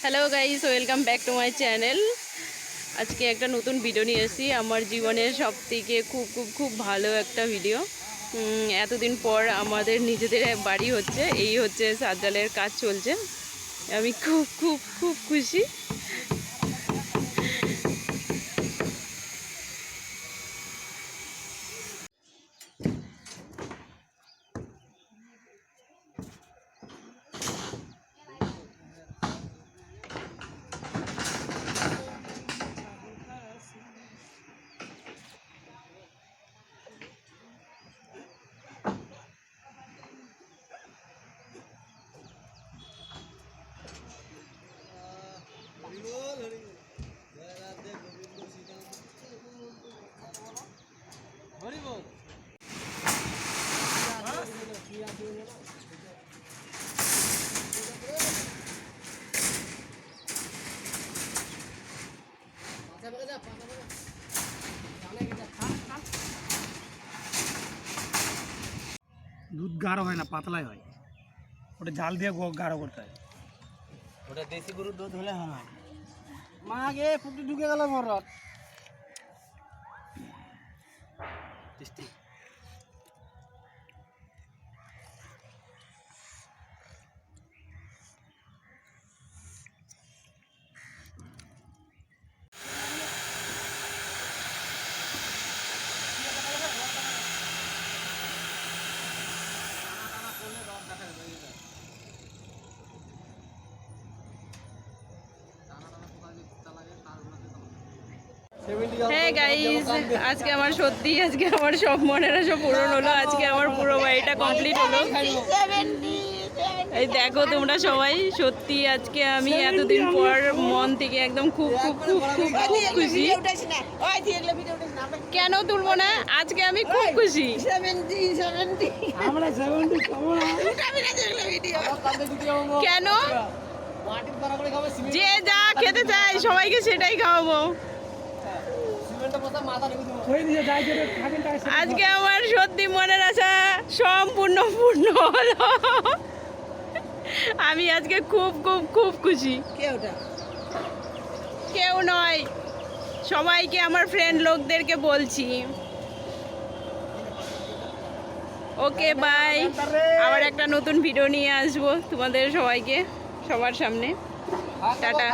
Hello guys, welcome back to my channel. আজকে একটা নতুন ভিডিও নিয়ে এসেছি। আমার জীবনের সব থেকে খুব খুব খুব ভালো একটা ভিডিও। এতদিন পর আমাদের নিজেদের বাড়ি হচ্ছে, এই হচ্ছে সাজ্জালের কাজ চলছে। আমি খুব খুব খুব খুশি। দুধ গাঢ় হয় না, পাতলাই হয়। ওটা জাল দিয়ে গাঢ় করতে হয়। ওটা দেশি গরুর দুধ হলে হয়। মা গে পুকুরে ঢুকে গেল মরত। হ্যাঁ গাইস, আজকে আমার সব মনেরা সব পূরণ হলো। আজকে আমার পুরো বাড়িটা কমপ্লিট হলো। এই দেখো তোমরা সবাই, সত্যি আজকে আমি এতদিন পর মন থেকে একদম খুব খুব খুব খুব খুব খুশি। কেন তুলবো না? আজকে আমি খুব খুশি। কেন? যে যা খেতে চাই সবাইকে সেটাই খাওয়াবো। আজকে আমার সত্যি মনের আশা সম্পূর্ণ পূর্ণ হলো। আমি আজকে খুব খুব খুব খুশি। কেউ নয়, সবাইকে, আমার ফ্রেন্ড লোকদেরকে বলছি। Okay bye. আবার একটা নতুন ভিডিও নিয়ে আসবো তোমাদের সবাইকে, সবার সামনে। টাটা।